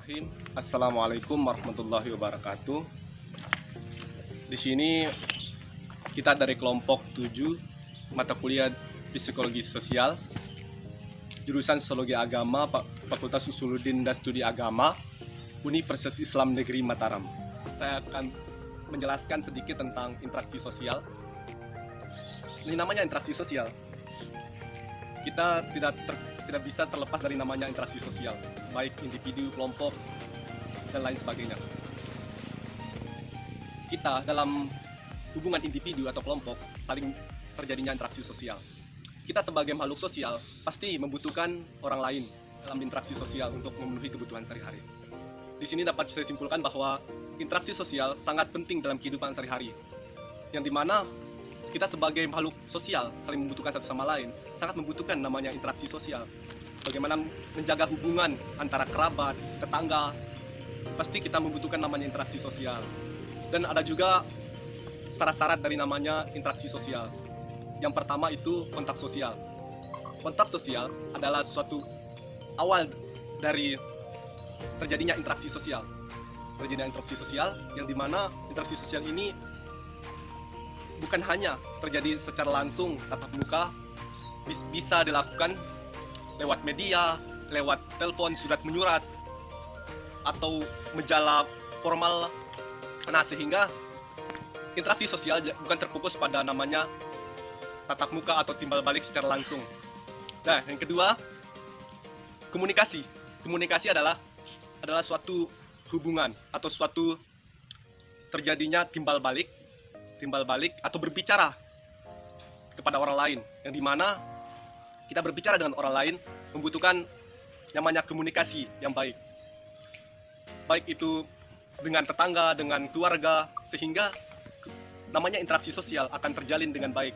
Bismillahirrahmanirrahim. Assalamualaikum warahmatullahi wabarakatuh. Di sini kita dari kelompok 7 mata kuliah Psikologi Sosial, jurusan Sosiologi Agama, Fakultas Usuluddin dan Studi Agama, Universitas Islam Negeri Mataram. Saya akan menjelaskan sedikit tentang interaksi sosial. Ini namanya interaksi sosial. Kita tidak bisa terlepas dari namanya interaksi sosial, baik individu, kelompok, dan lain sebagainya. Kita dalam hubungan individu atau kelompok saling terjadinya interaksi sosial. Kita sebagai makhluk sosial pasti membutuhkan orang lain dalam interaksi sosial untuk memenuhi kebutuhan sehari-hari. Di sini dapat saya simpulkan bahwa interaksi sosial sangat penting dalam kehidupan sehari-hari, yang dimana kita sebagai makhluk sosial saling membutuhkan satu sama lain, sangat membutuhkan namanya interaksi sosial. Bagaimana menjaga hubungan antara kerabat, tetangga, pasti kita membutuhkan namanya interaksi sosial. Dan ada juga syarat-syarat dari namanya interaksi sosial. Yang pertama itu kontak sosial. Kontak sosial adalah suatu awal dari terjadinya interaksi sosial. Terjadinya interaksi sosial yang dimana interaksi sosial ini bukan hanya terjadi secara langsung tatap muka, bisa dilakukan lewat media, lewat telepon, surat menyurat, atau majalah formal. Nah, sehingga interaksi sosial bukan terfokus pada namanya tatap muka atau timbal balik secara langsung. Nah, yang kedua, komunikasi. Komunikasi adalah suatu hubungan atau suatu terjadinya timbal balik atau berbicara kepada orang lain, yang dimana kita berbicara dengan orang lain membutuhkan namanya komunikasi yang baik itu dengan tetangga, dengan keluarga, sehingga namanya interaksi sosial akan terjalin dengan baik.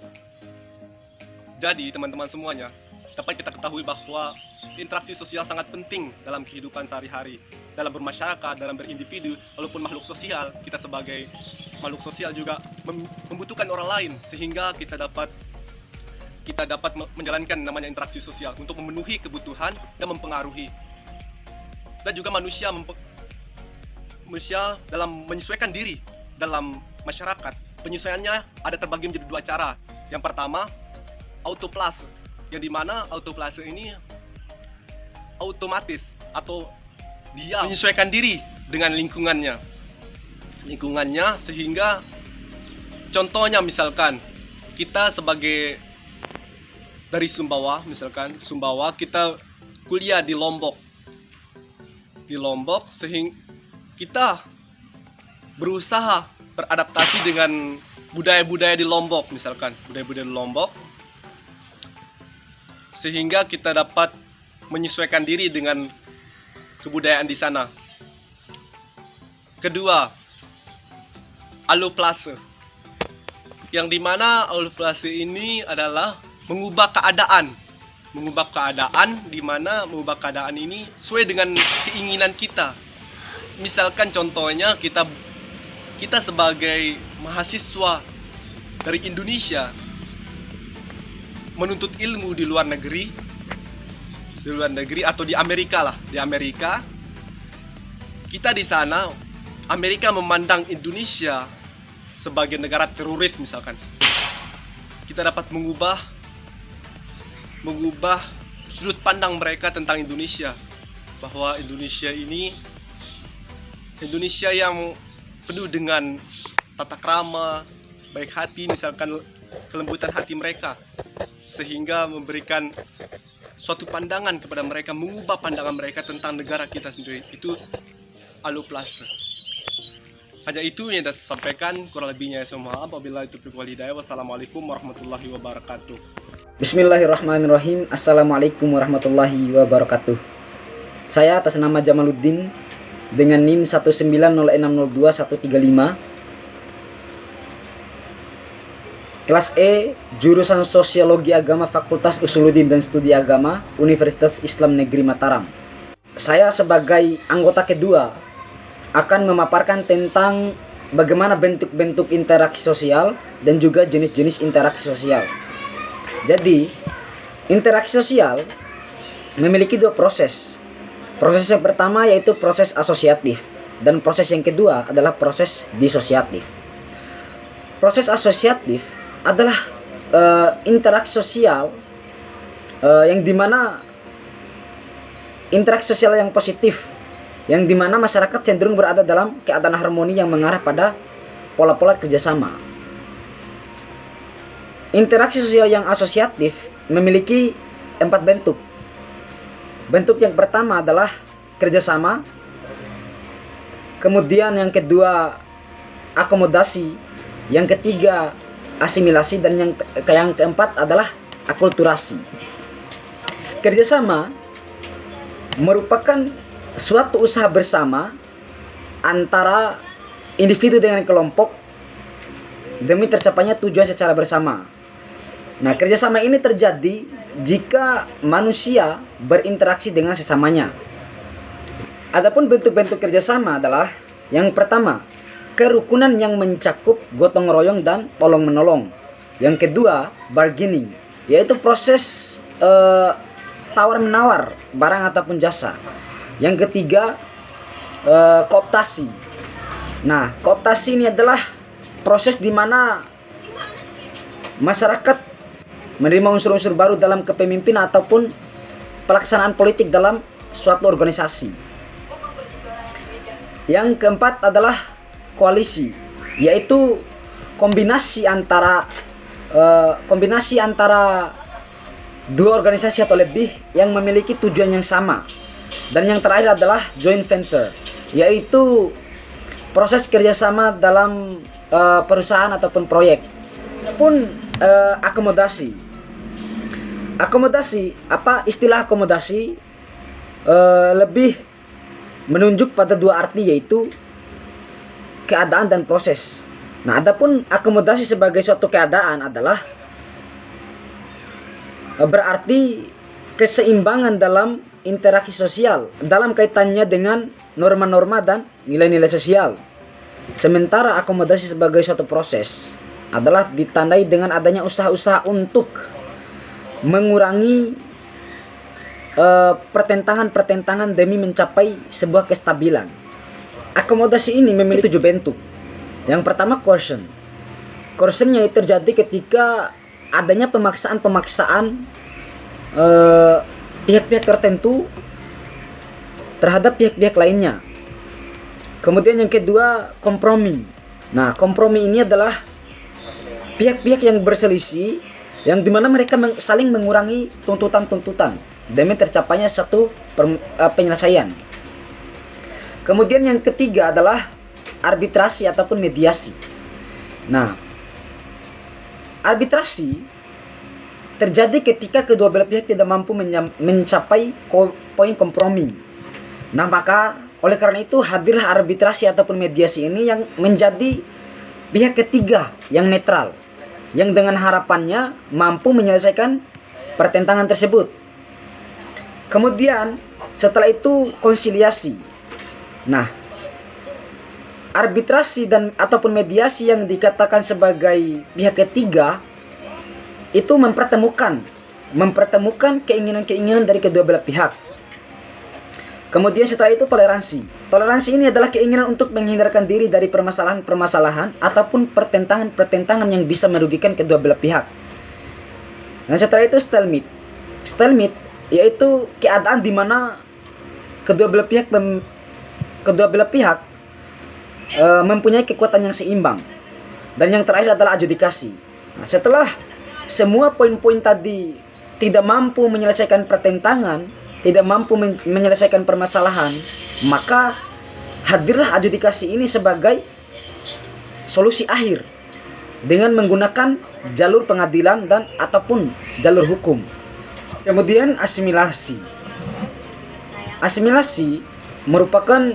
Jadi teman-teman semuanya, dapat kita ketahui bahwa interaksi sosial sangat penting dalam kehidupan sehari-hari, dalam bermasyarakat, dalam berindividu. Walaupun makhluk sosial, kita sebagai makhluk sosial juga membutuhkan orang lain, sehingga kita dapat menjalankan namanya interaksi sosial untuk memenuhi kebutuhan dan mempengaruhi. Dan juga manusia dalam menyesuaikan diri dalam masyarakat, penyesuaiannya ada terbagi menjadi dua cara. Yang pertama, autoplase, yang dimana autoplase ini otomatis atau dia menyesuaikan diri dengan lingkungannya, sehingga contohnya misalkan kita sebagai dari Sumbawa, kita kuliah di Lombok, sehingga kita berusaha beradaptasi dengan budaya-budaya di Lombok, sehingga kita dapat menyesuaikan diri dengan kebudayaan di sana. Kedua, alloplase, yang dimana alloplase ini adalah mengubah keadaan, dimana mengubah keadaan ini sesuai dengan keinginan kita. Misalkan contohnya kita sebagai mahasiswa dari Indonesia menuntut ilmu di luar negeri atau di Amerika. Kita di sana, Amerika memandang Indonesia sebagai negara teroris misalkan. Kita dapat mengubah sudut pandang mereka tentang Indonesia, bahwa Indonesia yang penuh dengan tata krama, baik hati, misalkan kelembutan hati mereka, sehingga memberikan suatu pandangan kepada mereka, mengubah pandangan mereka tentang negara kita sendiri. Itu alloplase. Hanya itu yang saya sampaikan, kurang lebihnya saya mohon maaf. Wabillahi taufiq wal hidayah. Wassalamualaikum warahmatullahi wabarakatuh. Bismillahirrahmanirrahim. Assalamualaikum warahmatullahi wabarakatuh. Saya atas nama Jamaluddin dengan NIM 190602135, kelas E, jurusan Sosiologi Agama, Fakultas Usuluddin dan Studi Agama, Universitas Islam Negeri Mataram. Saya sebagai anggota kedua akan memaparkan tentang bagaimana bentuk-bentuk interaksi sosial dan juga jenis-jenis interaksi sosial. Jadi, interaksi sosial memiliki dua proses, Proses yang pertama yaitu proses asosiatif, dan proses yang kedua adalah proses disosiatif. Proses asosiatif adalah interaksi sosial yang dimana interaksi sosial yang positif, yang dimana masyarakat cenderung berada dalam keadaan harmoni yang mengarah pada pola-pola kerjasama. Interaksi sosial yang asosiatif memiliki 4 bentuk. Bentuk yang pertama adalah kerjasama, kemudian yang kedua akomodasi, yang ketiga asimilasi, dan yang keempat adalah akulturasi. Kerjasama merupakan suatu usaha bersama antara individu dengan kelompok demi tercapainya tujuan secara bersama. Nah, kerjasama ini terjadi jika manusia berinteraksi dengan sesamanya. Adapun bentuk-bentuk kerjasama adalah yang pertama, kerukunan yang mencakup gotong royong dan tolong menolong. Yang kedua, bargaining, yaitu proses tawar menawar barang ataupun jasa. Yang ketiga, kooptasi. Nah, kooptasi ini adalah proses di mana masyarakat menerima unsur-unsur baru dalam kepemimpinan ataupun pelaksanaan politik dalam suatu organisasi. Yang keempat adalah koalisi, yaitu kombinasi antara dua organisasi atau lebih yang memiliki tujuan yang sama. Dan yang terakhir adalah joint venture, yaitu proses kerjasama dalam perusahaan ataupun proyek. Pun akomodasi. Akomodasi, apa istilah akomodasi lebih menunjuk pada dua arti, yaitu keadaan dan proses. Nah, adapun akomodasi sebagai suatu keadaan adalah berarti keseimbangan dalam interaksi sosial dalam kaitannya dengan norma-norma dan nilai-nilai sosial. Sementara akomodasi sebagai suatu proses adalah ditandai dengan adanya usaha-usaha untuk mengurangi pertentangan-pertentangan demi mencapai sebuah kestabilan. Akomodasi ini memiliki 7 bentuk. Yang pertama, coercion. Coercionnya itu terjadi ketika adanya pemaksaan-pemaksaan pihak-pihak tertentu terhadap pihak-pihak lainnya. Kemudian yang kedua, kompromi. Nah, kompromi ini adalah pihak-pihak yang berselisih, yang dimana mereka saling mengurangi tuntutan-tuntutan demi tercapainya satu penyelesaian. Kemudian yang ketiga adalah arbitrasi ataupun mediasi. Nah, arbitrasi terjadi ketika kedua belah pihak tidak mampu mencapai poin kompromi. Nah, maka oleh karena itu hadirlah arbitrasi ataupun mediasi ini yang menjadi pihak ketiga yang netral, yang dengan harapannya mampu menyelesaikan pertentangan tersebut. Kemudian setelah itu konsiliasi. Nah, arbitrasi dan ataupun mediasi yang dikatakan sebagai pihak ketiga itu mempertemukan keinginan-keinginan dari kedua belah pihak. Kemudian setelah itu toleransi. Toleransi ini adalah keinginan untuk menghindarkan diri dari permasalahan-permasalahan ataupun pertentangan yang bisa merugikan kedua belah pihak. Nah, setelah itu stalemate. Stalemate yaitu keadaan di mana kedua belah pihak mempunyai kekuatan yang seimbang. Dan yang terakhir adalah adjudikasi. Nah, setelah semua poin-poin tadi tidak mampu menyelesaikan pertentangan, tidak mampu menyelesaikan permasalahan, maka hadirlah adjudikasi ini sebagai solusi akhir dengan menggunakan jalur pengadilan dan ataupun jalur hukum. Kemudian asimilasi. Asimilasi merupakan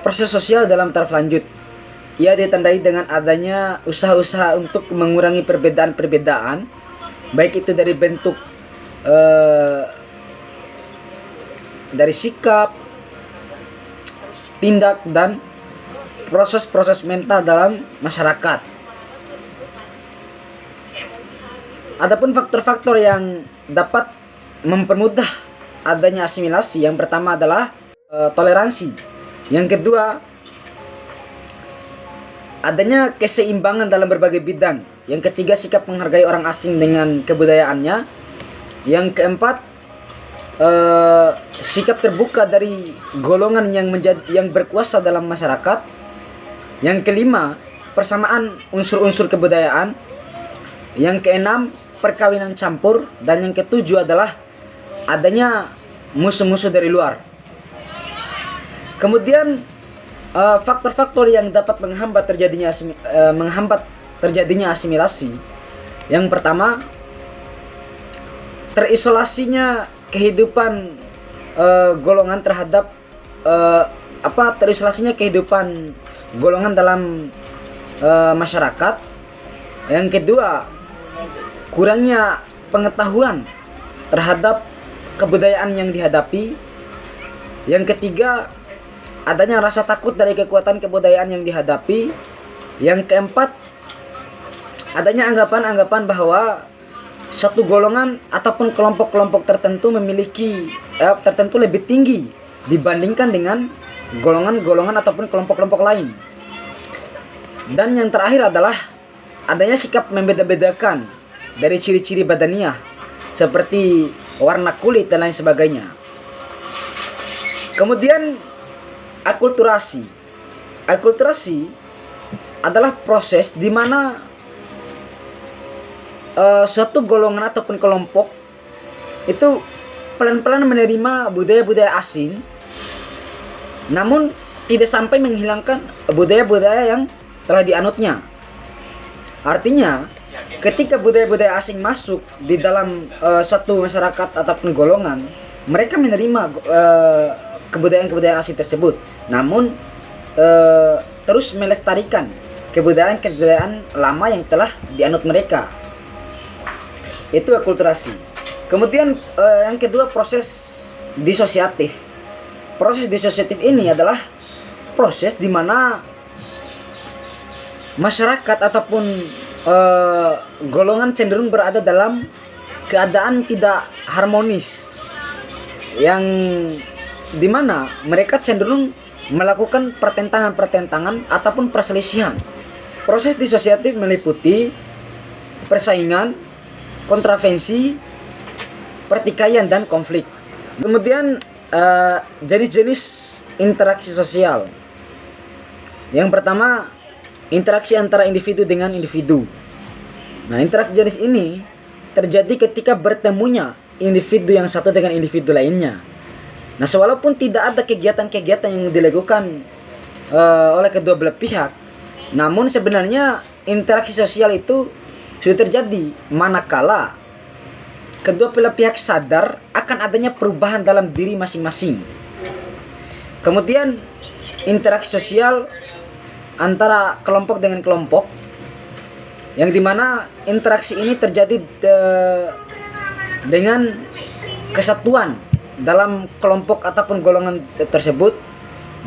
proses sosial dalam taraf lanjut. Ia ditandai dengan adanya usaha-usaha untuk mengurangi perbedaan-perbedaan, baik itu dari bentuk dari sikap, tindak, dan proses-proses mental dalam masyarakat. Adapun faktor-faktor yang dapat mempermudah adanya asimilasi, yang pertama adalah toleransi. Yang kedua, adanya keseimbangan dalam berbagai bidang. Yang ketiga, sikap menghargai orang asing dengan kebudayaannya. Yang keempat, sikap terbuka dari golongan yang berkuasa dalam masyarakat. Yang kelima, persamaan unsur-unsur kebudayaan. Yang keenam, perkawinan campur. Dan yang ketujuh adalah adanya musuh-musuh dari luar. Kemudian faktor-faktor yang dapat menghambat terjadinya asimilasi. Yang pertama, terisolasinya kehidupan golongan terhadap terisolasinya kehidupan golongan dalam masyarakat. Yang kedua, kurangnya pengetahuan terhadap kebudayaan yang dihadapi. Yang ketiga, adanya rasa takut dari kekuatan kebudayaan yang dihadapi. Yang keempat, adanya anggapan-anggapan bahwa satu golongan ataupun kelompok-kelompok tertentu memiliki tertentu lebih tinggi dibandingkan dengan golongan-golongan ataupun kelompok-kelompok lain. Dan yang terakhir adalah adanya sikap membeda-bedakan dari ciri-ciri badaniah seperti warna kulit dan lain sebagainya. Kemudian akulturasi. Akulturasi adalah proses di mana suatu golongan ataupun kelompok itu pelan-pelan menerima budaya-budaya asing, namun tidak sampai menghilangkan budaya-budaya yang telah dianutnya. Artinya, ketika budaya-budaya asing masuk di dalam suatu masyarakat ataupun golongan, mereka menerima kebudayaan-kebudayaan asing tersebut, namun terus melestarikan kebudayaan-kebudayaan lama yang telah dianut mereka. Itu akulturasi. Kemudian yang kedua, proses disosiatif. Proses disosiatif ini adalah proses di mana masyarakat ataupun golongan cenderung berada dalam keadaan tidak harmonis, yang dimana mereka cenderung melakukan pertentangan-pertentangan ataupun perselisihan. Proses disosiatif meliputi persaingan, kontravensi, pertikaian, dan konflik. Kemudian jenis-jenis interaksi sosial. Yang pertama, interaksi antara individu dengan individu. Nah, interaksi jenis ini terjadi ketika bertemunya individu yang satu dengan individu lainnya. Nah, walaupun tidak ada kegiatan-kegiatan yang dilakukan oleh kedua belah pihak, namun sebenarnya interaksi sosial itu sudah terjadi manakala kedua belah pihak sadar akan adanya perubahan dalam diri masing-masing. Kemudian interaksi sosial antara kelompok dengan kelompok, yang dimana interaksi ini terjadi dengan kesatuan dalam kelompok ataupun golongan tersebut,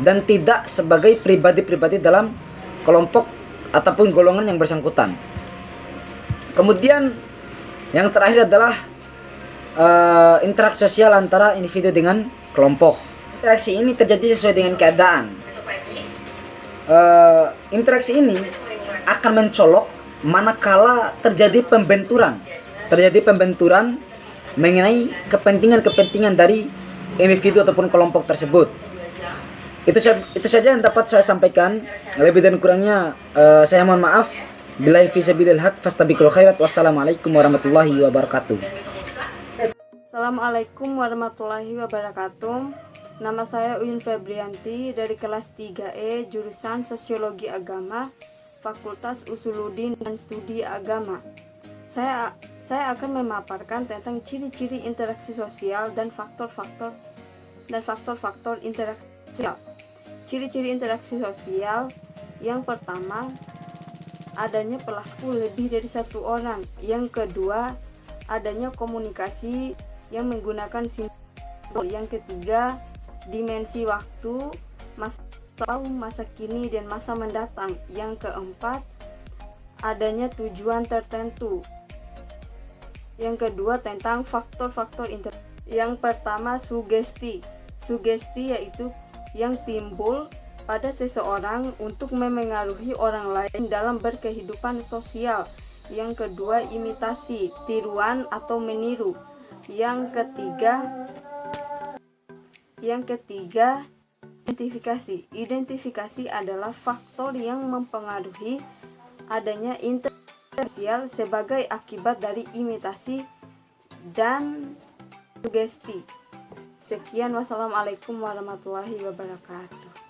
dan tidak sebagai pribadi-pribadi dalam kelompok ataupun golongan yang bersangkutan. Kemudian yang terakhir adalah interaksi sosial antara individu dengan kelompok. Interaksi ini terjadi sesuai dengan keadaan. Interaksi ini akan mencolok manakala terjadi pembenturan mengenai kepentingan-kepentingan dari individu ataupun kelompok tersebut. Itu saja yang dapat saya sampaikan. Lebih dan kurangnya saya mohon maaf. Billahi fi sabilil haq fastabiqul khairat. Wassalamualaikum warahmatullahi wabarakatuh. Assalamualaikum warahmatullahi wabarakatuh. Nama saya Uyun Febrianti dari kelas 3E jurusan Sosiologi Agama, Fakultas Usuluddin dan Studi Agama. Saya akan memaparkan tentang ciri-ciri interaksi sosial dan faktor-faktor interaksi sosial. Ciri-ciri interaksi sosial yang pertama, adanya pelaku lebih dari satu orang. Yang kedua, adanya komunikasi yang menggunakan simbol. Yang ketiga, dimensi waktu, masa kini dan masa mendatang. Yang keempat, adanya tujuan tertentu. Yang kedua, tentang faktor-faktor interaksi. Yang pertama, sugesti. Sugesti yaitu yang timbul pada seseorang untuk memengaruhi orang lain dalam berkehidupan sosial. Yang kedua, imitasi, tiruan atau meniru. Yang ketiga, identifikasi. Identifikasi adalah faktor yang mempengaruhi adanya interaksi sosial sebagai akibat dari imitasi dan sugesti. Sekian, wassalamualaikum warahmatullahi wabarakatuh.